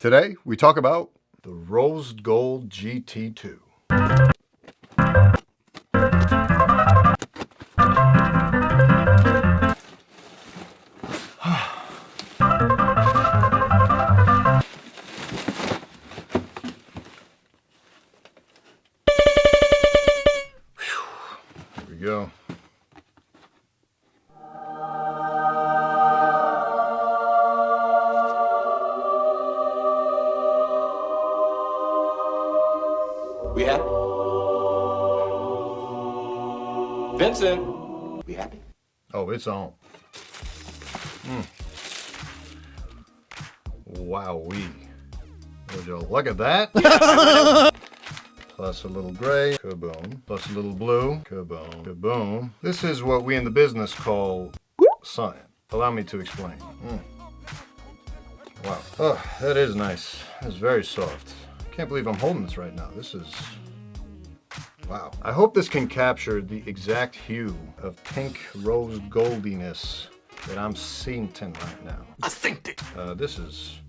Today, we talk about the Rose Gold GT2. Here we go. We happy? Vincent, we happy? Oh, it's on. Wowee. Would you look at that? Plus a little gray, kaboom. Plus a little blue, kaboom, kaboom. This is what we in the business call science. Allow me to explain. Wow. Oh, that is nice. It's very soft. Can't believe I'm holding this right now. This is... wow. I hope this can capture the exact hue of pink rose goldiness that I'm seeing right now. I synced it. This is...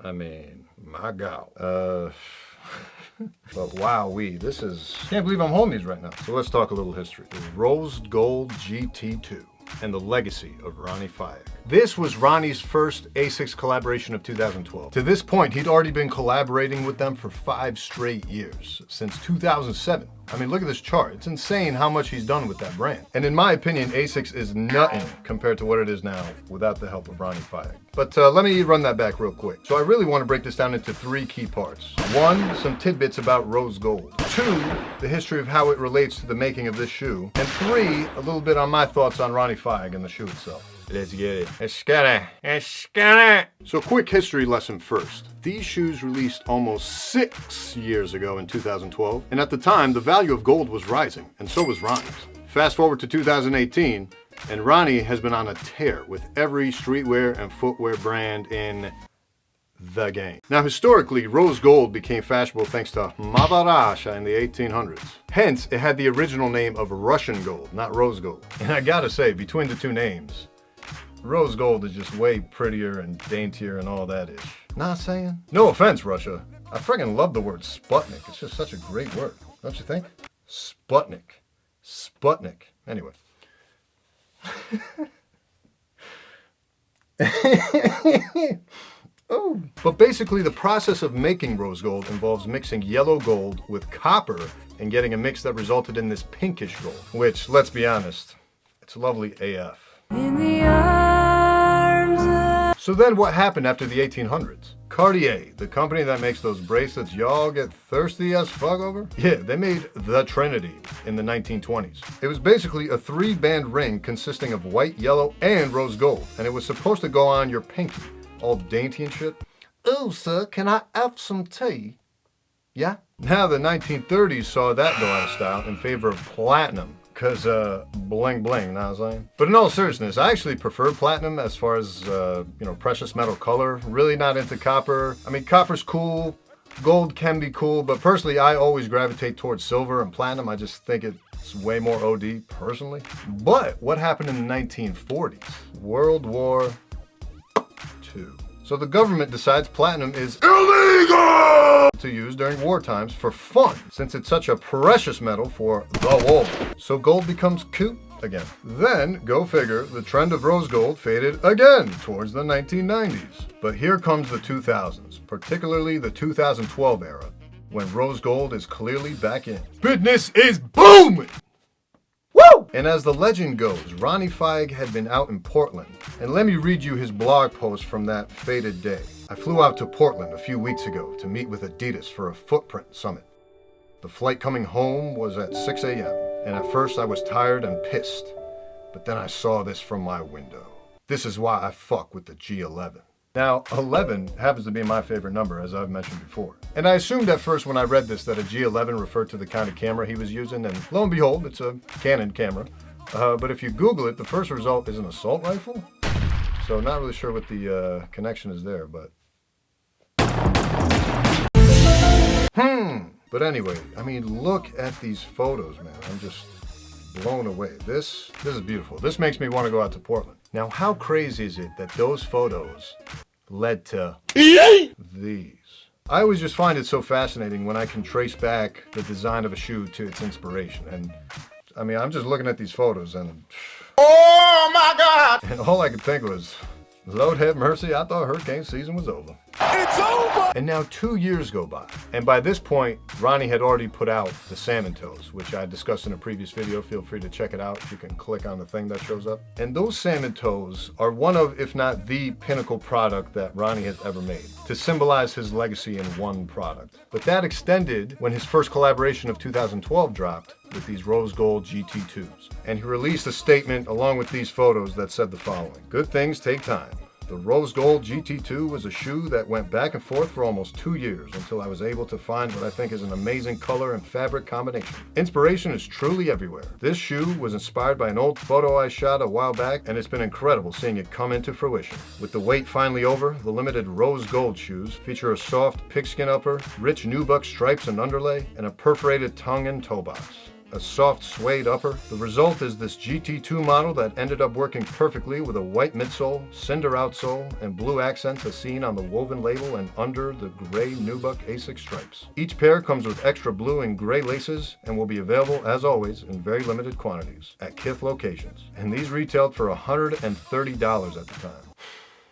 I mean, my God. But wowee, this is... can't believe I'm holding these right now. So let's talk a little history. The Rose Gold GT2 and the legacy of Ronnie Fieg. This was Ronnie's first Asics collaboration of 2012. To this point, he'd already been collaborating with them for 5 straight years, since 2007. I mean, look at this chart. It's insane how much he's done with that brand. And in my opinion, Asics is nothing compared to what it is now without the help of Ronnie Fieg. But let me run that back real quick. So I really want to break this down into 3 key parts. 1, some tidbits about rose gold. 2, the history of how it relates to the making of this shoe. And 3, a little bit on my thoughts on Ronnie Fieg and the shoe itself. Let's get it. Let's get it. So quick history lesson first. These shoes released almost 6 years ago in 2012, and at the time, the value of gold was rising, and so was Ronnie's. Fast forward to 2018, and Ronnie has been on a tear with every streetwear and footwear brand in the game. Now, historically, rose gold became fashionable thanks to Maharashtra in the 1800s. Hence, it had the original name of Russian gold, not rose gold. And I gotta say, between the two names, rose gold is just way prettier and daintier and all that ish. Not saying? No offense, Russia. I friggin' love the word Sputnik. It's just such a great word, don't you think? Sputnik. Sputnik. Anyway. Oh. But basically, the process of making rose gold involves mixing yellow gold with copper and getting a mix that resulted in this pinkish gold, which, let's be honest, it's lovely AF. So then what happened after the 1800s? Cartier, the company that makes those bracelets y'all get thirsty as fuck over? Yeah, they made the Trinity in the 1920s. It was basically a 3-band ring consisting of white, yellow, and rose gold, and it was supposed to go on your pinky, all dainty and shit. Oh, sir, can I have some tea? Yeah? Now the 1930s saw that go out of style in favor of platinum. Cause bling bling, know what I'm saying? But in all seriousness, I actually prefer platinum as far as precious metal color. Really not into copper. I mean, copper's cool, gold can be cool, but personally I always gravitate towards silver and platinum. I just think it's way more OD personally. But what happened in the 1940s? World War II. So the government decides platinum is illegal to use during war times for fun, since it's such a precious metal for the war. So gold becomes cool again. Then, go figure, the trend of rose gold faded again towards the 1990s. But here comes the 2000s, particularly the 2012 era, when rose gold is clearly back in. Business is booming! Woo! And as the legend goes, Ronnie Fieg had been out in Portland. And let me read you his blog post from that fated day. I flew out to Portland a few weeks ago to meet with Adidas for a footprint summit. The flight coming home was at 6 a.m. and at first I was tired and pissed. But then I saw this from my window. This is why I fuck with the G11. Now, 11 happens to be my favorite number, as I've mentioned before. And I assumed at first when I read this that a G11 referred to the kind of camera he was using, and lo and behold, it's a Canon camera. But if you Google it, the first result is an assault rifle. So not really sure what the connection is there, but... But anyway, I mean, look at these photos, man. I'm just blown away. This is beautiful. This makes me want to go out to Portland. Now, how crazy is it that those photos led to these. I always just find it so fascinating when I can trace back the design of a shoe to its inspiration. And I mean, I'm just looking at these photos and Oh my God! and all I could think was, Lord have mercy, I thought hurricane season was over. It's over! And now 2 years go by. And by this point, Ronnie had already put out the salmon toes, which I discussed in a previous video. Feel free to check it out if you can click on the thing that shows up. And those salmon toes are one of, if not the pinnacle product that Ronnie has ever made, to symbolize his legacy in one product. But that extended when his first collaboration of 2012 dropped with these rose gold GT2s. And he released a statement along with these photos that said the following: "Good things take time. The rose gold GT2 was a shoe that went back and forth for almost 2 years until I was able to find what I think is an amazing color and fabric combination. Inspiration is truly everywhere. This shoe was inspired by an old photo I shot a while back, and it's been incredible seeing it come into fruition. With the wait finally over, the limited rose gold shoes feature a soft pigskin upper, rich nubuck stripes and underlay, and a perforated tongue and toe box. A soft suede upper. The result is this GT2 model that ended up working perfectly with a white midsole, cinder outsole, and blue accents as seen on the woven label and under the gray nubuck Asics stripes. Each pair comes with extra blue and gray laces and will be available, as always, in very limited quantities at Kith locations. And these retailed for $130 at the time.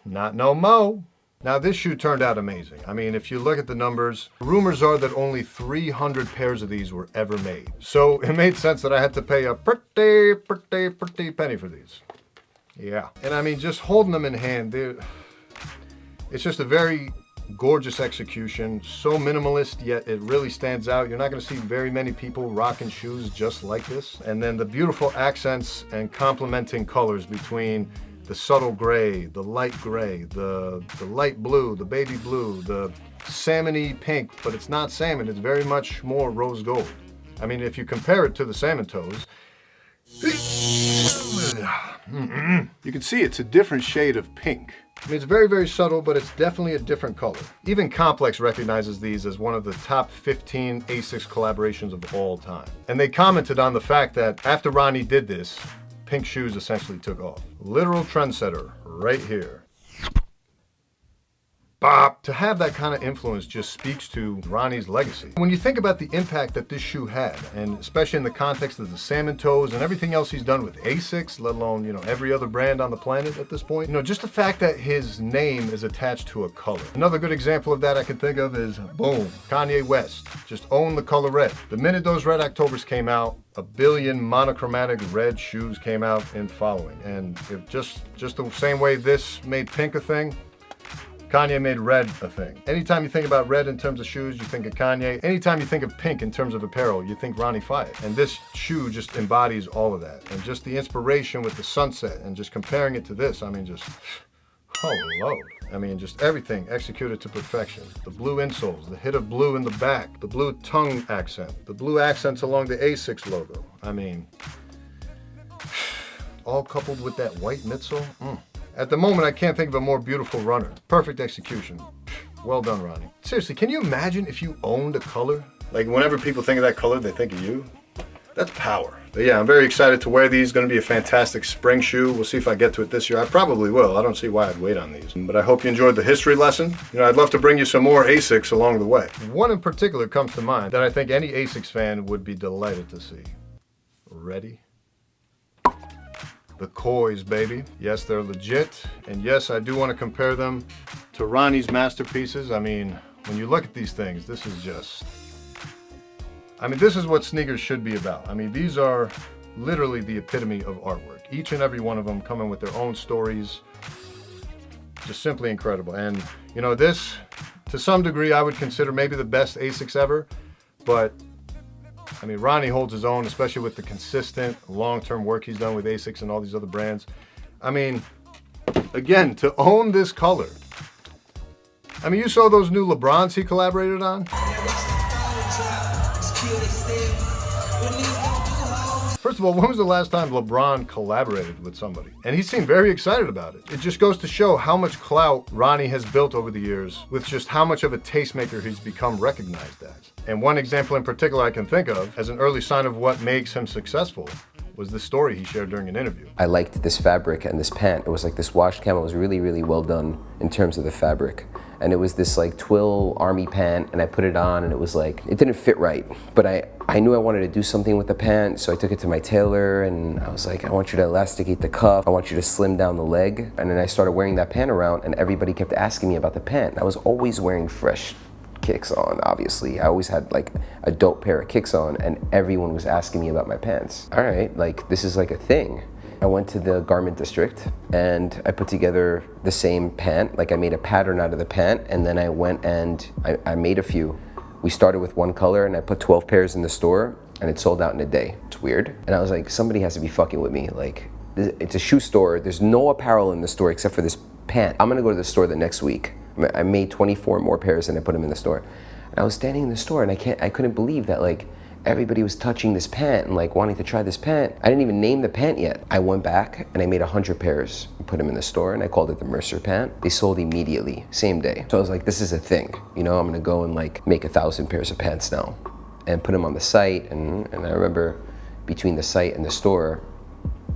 Not no mo. Now this shoe turned out amazing. I mean, if you look at the numbers, rumors are that only 300 pairs of these were ever made. So it made sense that I had to pay a pretty penny for these. Yeah. And I mean, just holding them in hand, it's just a very gorgeous execution. So minimalist, yet it really stands out. You're not going to see very many people rocking shoes just like this. And then the beautiful accents and complementing colors between the subtle gray, the light gray, the light blue, the baby blue, the salmon-y pink, but it's not salmon, it's very much more rose gold. I mean, if you compare it to the salmon toes, you can see it's a different shade of pink. I mean, it's very, very subtle, but it's definitely a different color. Even Complex recognizes these as one of the top 15 Asics collaborations of all time. And they commented on the fact that after Ronnie did this, pink shoes essentially took off. Literal trendsetter right here. Bop! To have that kind of influence just speaks to Ronnie's legacy. When you think about the impact that this shoe had, and especially in the context of the salmon toes and everything else he's done with Asics, let alone, you know, every other brand on the planet at this point, you know, just the fact that his name is attached to a color. Another good example of that I can think of is, boom, Kanye West just owned the color red. The minute those Red Octobers came out, a billion monochromatic red shoes came out in following. And if just the same way this made pink a thing, Kanye made red a thing. Anytime you think about red in terms of shoes, you think of Kanye. Anytime you think of pink in terms of apparel, you think Ronnie Fieg. And this shoe just embodies all of that. And just the inspiration with the sunset and just comparing it to this, I mean, just, oh Lord. I mean, just everything executed to perfection. The blue insoles, the hit of blue in the back, the blue tongue accent, the blue accents along the Asics logo. I mean, all coupled with that white midsole. At the moment, I can't think of a more beautiful runner. Perfect execution. Well done, Ronnie. Seriously, can you imagine if you owned a color? Like, whenever people think of that color, they think of you. That's power. But yeah, I'm very excited to wear these. Going to be a fantastic spring shoe. We'll see if I get to it this year. I probably will. I don't see why I'd wait on these. But I hope you enjoyed the history lesson. You know, I'd love to bring you some more Asics along the way. One in particular comes to mind that I think any Asics fan would be delighted to see. Ready? The Kois, baby. Yes, they're legit. And yes, I do want to compare them to Ronnie's masterpieces. I mean, when you look at these things, this is just... I mean, this is what sneakers should be about. I mean, these are literally the epitome of artwork. Each and every one of them coming with their own stories. Just simply incredible. And, you know, this, to some degree, I would consider maybe the best Asics ever. But I mean, Ronnie holds his own, especially with the consistent long-term work he's done with Asics and all these other brands. I mean, again, to own this color. I mean, you saw those new LeBrons he collaborated on? First of all, when was the last time LeBron collaborated with somebody? And he seemed very excited about it. It just goes to show how much clout Ronnie has built over the years with just how much of a tastemaker he's become recognized as. And one example in particular I can think of as an early sign of what makes him successful was the story he shared during an interview. I liked this fabric and this pant. It was like this wash camo. It was really, really well done in terms of the fabric. And it was this like twill army pant, and I put it on and it was like, it didn't fit right. But I knew I wanted to do something with the pant, so I took it to my tailor and I was like, I want you to elasticate the cuff. I want you to slim down the leg. And then I started wearing that pant around, and everybody kept asking me about the pant. I was always wearing fresh kicks on, obviously. I always had like a dope pair of kicks on, and everyone was asking me about my pants. All right, like this is like a thing. I went to the garment district and I put together the same pant. Like I made a pattern out of the pant, and then I went and I made a few. We started with one color and I put 12 pairs in the store, and it sold out in a day. It's weird. And I was like, somebody has to be fucking with me. Like, it's a shoe store. There's no apparel in the store except for this pant. I'm gonna go to the store the next week. I made 24 more pairs and I put them in the store. And I was standing in the store and I couldn't believe that like everybody was touching this pant and like wanting to try this pant. I didn't even name the pant yet. I went back and I made 100 pairs and put them in the store, and I called it the Mercer pant. They sold immediately, same day. So I was like, this is a thing. You know, I'm gonna go and like make 1,000 pairs of pants now and put them on the site. And I remember between the site and the store,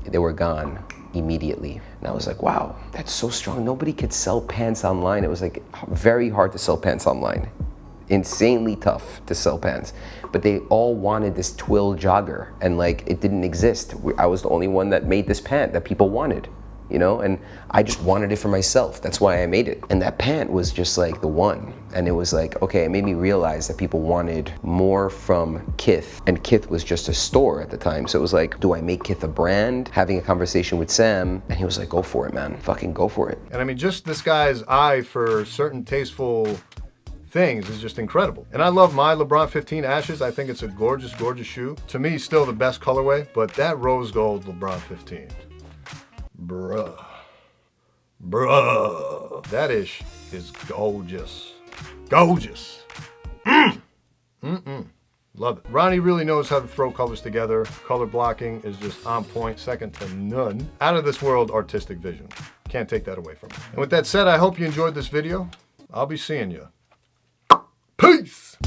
they were gone immediately. And I was like, wow, that's so strong. Nobody could sell pants online. It was like very hard to sell pants online. Insanely tough to sell pants. But they all wanted this twill jogger, and like it didn't exist. I was the only one that made this pant that people wanted, you know, and I just wanted it for myself. That's why I made it. And that pant was just like the one. And it was like, okay, it made me realize that people wanted more from Kith, and Kith was just a store at the time. So it was like, do I make Kith a brand? Having a conversation with Sam, and he was like, go for it, man. Fucking go for it. And I mean, just this guy's eye for certain tasteful things is just incredible. And I love my LeBron 15 Ashes. I think it's a gorgeous, gorgeous shoe. To me, still the best colorway, but that rose gold LeBron 15. Bruh. That ish is gorgeous. Gorgeous. Love it. Ronnie really knows how to throw colors together. Color blocking is just on point, second to none. Out of this world artistic vision. Can't take that away from him. And with that said, I hope you enjoyed this video. I'll be seeing you. Peace!